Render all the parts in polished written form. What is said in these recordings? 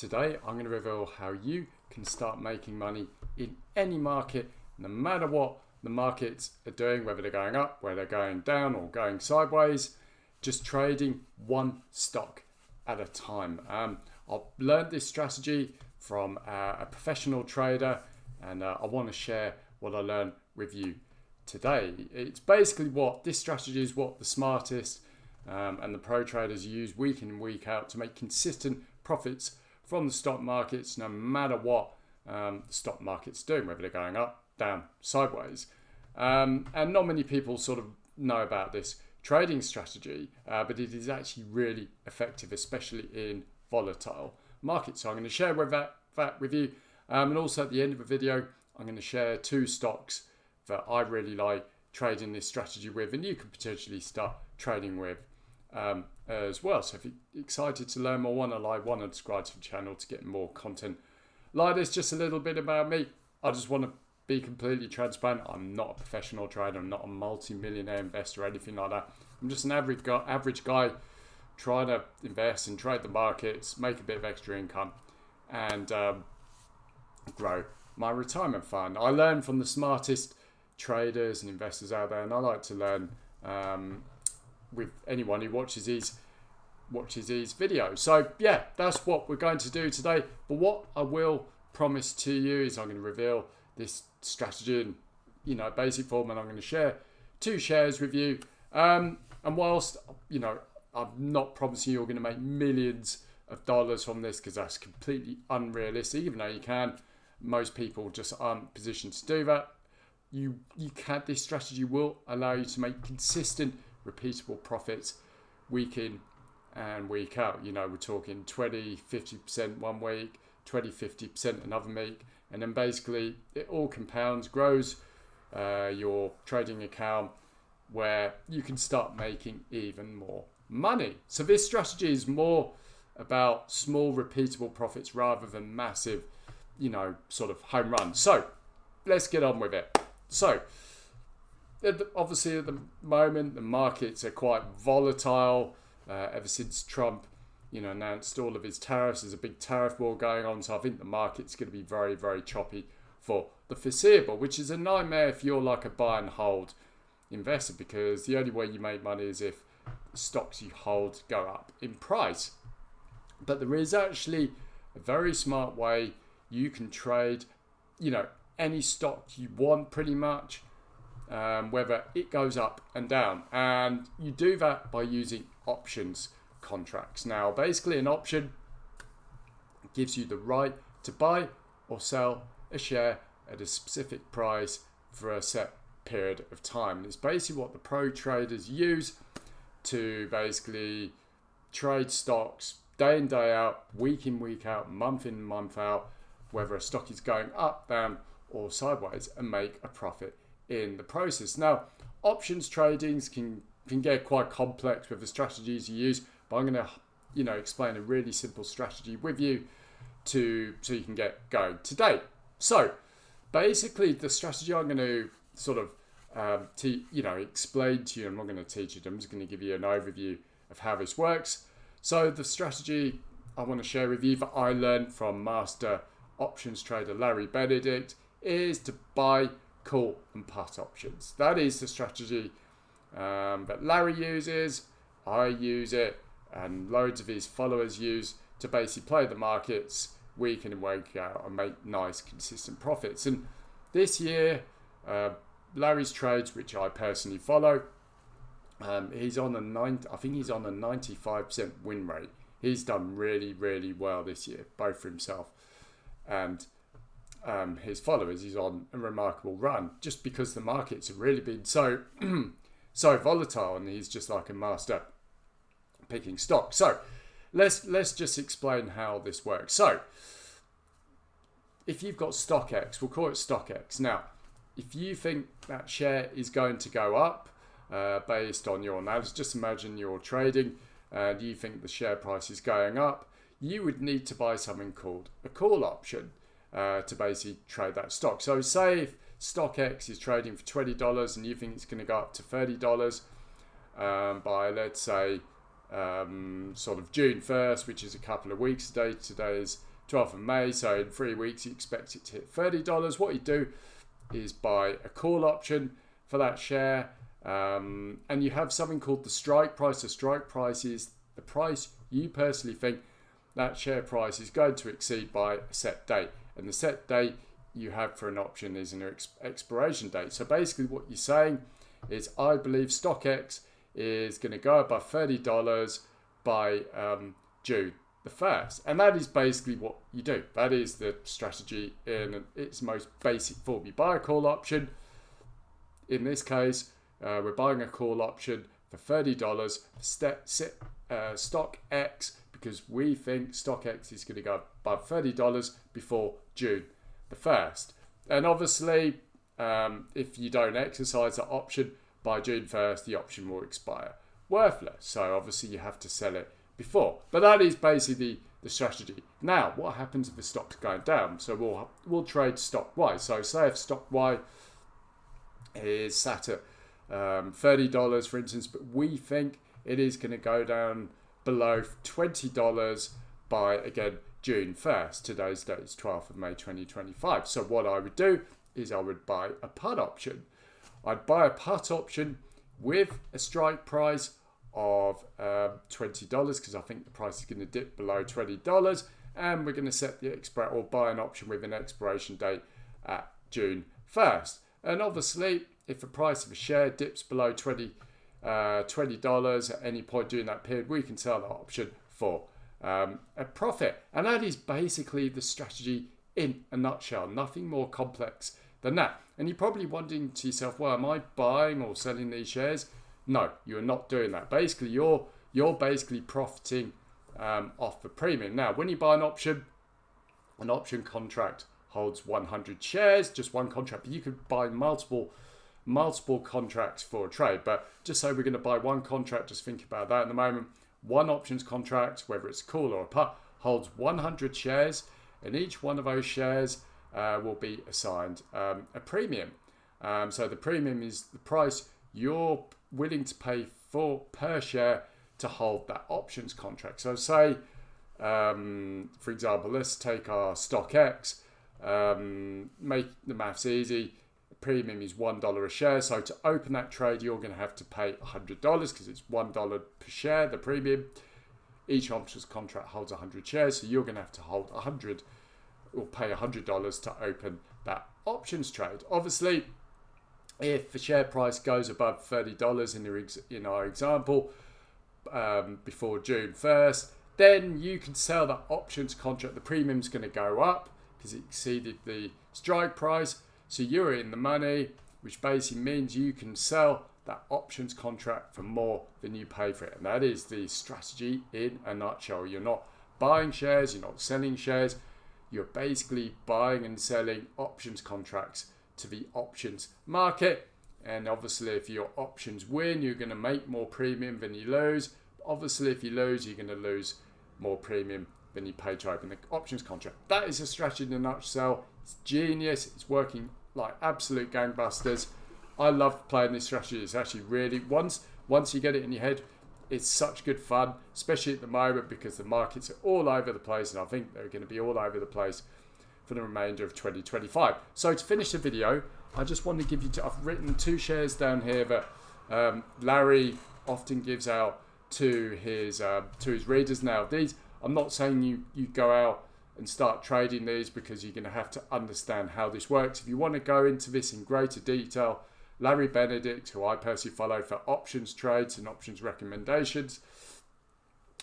Today I'm going to reveal how you can start making money in any market, no matter what the markets are doing, whether they're going up, whether they're going down or going sideways, just trading one stock at a time. I've learned this strategy from a professional trader, and I want to share what I learned with you today. It's basically this strategy is what the smartest and the pro traders use week in and week out to make consistent profits from the stock markets, no matter what the stock market's doing, whether they're going up, down, sideways. And not many people sort of know about this trading strategy, but it is actually really effective, especially in volatile markets. So I'm going to share that with you. And also at the end of the video, I'm going to share 2 stocks that I really like trading this strategy with, and you can potentially start trading with as well. So if you're excited to learn more, want to subscribe to the channel to get more content like this. Just a little bit about me. I just want to be completely transparent. I'm not a professional trader. I'm not a multi-millionaire investor or anything like that. I'm just an average guy trying to invest and trade the markets, make a bit of extra income, and grow my retirement fund. I learn from the smartest traders and investors out there, and I like to learn with anyone who watches these videos. So yeah, that's what we're going to do today. But what I will promise to you is I'm going to reveal this strategy in basic form, and I'm going to share 2 shares with you. And whilst I'm not promising you're going to make millions of dollars from this, because that's completely unrealistic, even though you can. Most people just aren't positioned to do that. This strategy will allow you to make consistent, repeatable profits week in and week out. We're talking 20-50% one week, 20-50% another week, and then basically it all compounds, grows your trading account, where you can start making even more money. So this strategy is more about small, repeatable profits rather than massive, sort of home runs. So let's get on with it. So obviously at the moment the markets are quite volatile ever since Trump announced all of his tariffs. There's a big tariff war going on, so I think the market's going to be very, very choppy for the foreseeable, which is a nightmare if you're like a buy and hold investor, because the only way you make money is if stocks you hold go up in price. But there is actually a very smart way you can trade any stock you want, pretty much, whether it goes up and down, and you do that by using options contracts. Now basically an option gives you the right to buy or sell a share at a specific price for a set period of time. And it's basically what the pro traders use to basically trade stocks day in, day out, week in, week out, month in, month out, whether a stock is going up, down or sideways, and make a profit in the process. Now options tradings can get quite complex with the strategies you use, but I'm going to explain a really simple strategy with you so you can get going today. So basically the strategy I'm going to sort of explain to you, I'm not going to teach it, I'm just going to give you an overview of how this works. So the strategy I want to share with you that I learned from master options trader Larry Benedict is to buy, call and put options. That is the strategy that Larry uses, I use it, and loads of his followers use to basically play the markets week in and week out and make nice consistent profits. And this year Larry's trades, which I personally follow, he's on I think he's on a 95% win rate. He's done really, really well this year, both for himself and his followers. He's on a remarkable run just because the markets have really been so volatile, and he's just like a master picking stock. So let's just explain how this works. So if you've got stock X, we'll call it stock X. Now if you think that share is going to go up based on your analysis, just imagine you're trading and you think the share price is going up, you would need to buy something called a call option to basically trade that stock. So say if stock X is trading for $20 and you think it's going to go up to $30 by, let's say, sort of June 1st, which is a couple of weeks today. Today is 12th of May, so in 3 weeks you expect it to hit $30. What you do is buy a call option for that share, and you have something called the strike price. The strike price is the price you personally think that share price is going to exceed by a set date, and the set date you have for an option is an expiration date. So basically what you're saying is, I believe StockX is going to go above $30 by June the 1st. And that is basically what you do. That is the strategy in its most basic form. You buy a call option. In this case, we're buying a call option for $30 for StockX, because we think StockX is going to go above $30 before June the 1st. And obviously, if you don't exercise that option by June 1st, the option will expire worthless. So obviously you have to sell it before. But that is basically the strategy. Now, what happens if the stock's going down? So we'll trade stock Y. So say if stock Y is sat at $30, for instance, but we think it is going to go down below $20 by, again, June 1st. Today's date is 12th of May 2025. So what I would do is I would buy a put option. I'd buy a put option with a strike price of $20, because I think the price is going to dip below $20, and we're going to set the or buy an option with an expiration date at June 1st. And obviously, if the price of a share dips below $20 at any point during that period, we can sell that option for a profit. And that is basically the strategy in a nutshell. Nothing more complex than that. And you're probably wondering to yourself, well, am I buying or selling these shares? No, you're not doing that. Basically, you're basically profiting off the premium. Now, when you buy an option contract holds 100 shares, just one contract, but you could buy multiple contracts for a trade. But just say we're going to buy one contract, just think about that at the moment. One options contract, whether it's a call or a put, holds 100 shares, and each one of those shares will be assigned a premium. So the premium is the price you're willing to pay for per share to hold that options contract. So say, for example, let's take our StockX, make the maths easy. The premium is $1 a share. So to open that trade, you're going to have to pay $100 because it's $1 per share, the premium. Each options contract holds 100 shares. So you're going to have to hold 100 or pay $100 to open that options trade. Obviously, if the share price goes above $30 in our example before June 1st, then you can sell that options contract. The premium's going to go up because it exceeded the strike price. So you're in the money, which basically means you can sell that options contract for more than you pay for it. And that is the strategy in a nutshell. You're not buying shares, you're not selling shares. You're basically buying and selling options contracts to the options market. And obviously, if your options win, you're going to make more premium than you lose. Obviously, if you lose, you're going to lose more premium than you pay to open the options contract. That is a strategy in a nutshell. It's genius. It's working like absolute gangbusters. I love playing this strategy. It's actually really, once you get it in your head, it's such good fun, especially at the moment because the markets are all over the place, and I think they're going to be all over the place for the remainder of 2025. So to finish the video, I just want to give you, I've written 2 shares down here that Larry often gives out to his readers. Now, these, I'm not saying you go out and start trading these, because you're going to have to understand how this works. If you want to go into this in greater detail, Larry Benedict, who I personally follow for options trades and options recommendations,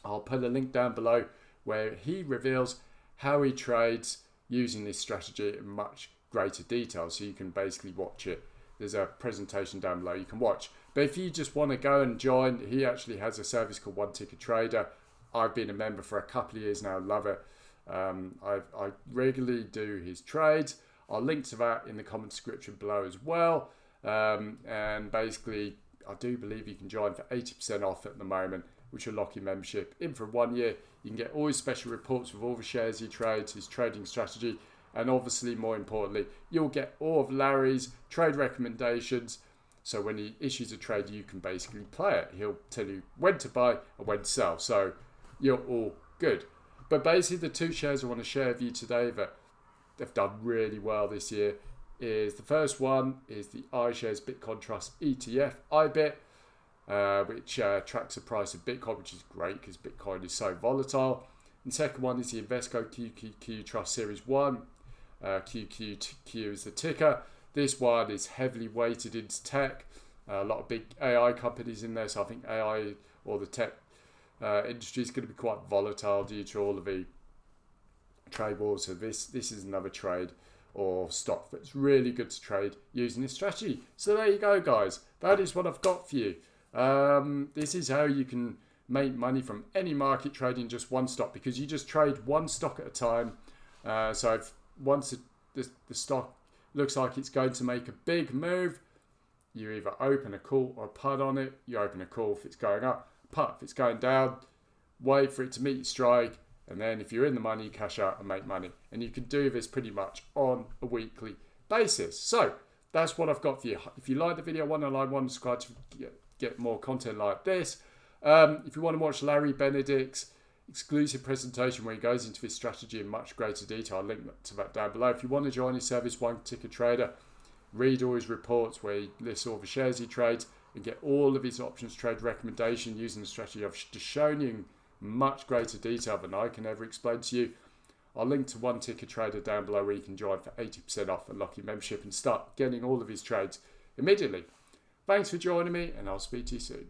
I'll put a link down below where he reveals how he trades using this strategy in much greater detail, so you can basically watch it. There's a presentation down below you can watch. But if you just want to go and join, he actually has a service called One Ticket Trader. I've been a member for a couple of years now, love it. I regularly do his trades. I'll link to that in the comment description below as well. And basically, I do believe you can join for 80% off at the moment, which will lock your membership in for 1 year. You can get all his special reports with all the shares he trades, his trading strategy, and obviously, more importantly, you'll get all of Larry's trade recommendations. So when he issues a trade, you can basically play it. He'll tell you when to buy and when to sell. So you're all good. But basically, the two shares I want to share with you today that they've done really well this year is the first one is the iShares Bitcoin Trust ETF, IBIT, which tracks the price of Bitcoin, which is great because Bitcoin is so volatile. And the second one is the Invesco QQQ Trust Series 1. QQQ is the ticker. This one is heavily weighted into tech. A lot of big AI companies in there, so I think AI or the tech industry is going to be quite volatile due to all of the trade wars. So this is another trade or stock that's really good to trade using this strategy. So there you go, guys. That is what I've got for you. This is how you can make money from any market trading just one stock, because you just trade one stock at a time. So if once the stock looks like it's going to make a big move, you either open a call or a put on it. You open a call if it's going up, put if it's going down, wait for it to meet your strike, and then if you're in the money, you cash out and make money. And you can do this pretty much on a weekly basis. So that's what I've got for you. If you like the video, want to subscribe to get more content like this. If you want to watch Larry Benedict's exclusive presentation where he goes into his strategy in much greater detail, I'll link to that down below. If you want to join his service, One Ticker Trader, read all his reports where he lists all the shares he trades and get all of his options trade recommendation using the strategy I've just shown you in much greater detail than I can ever explain to you. I'll link to One Ticker Trader down below where you can join for 80% off and lock your membership and start getting all of his trades immediately. Thanks for joining me, and I'll speak to you soon.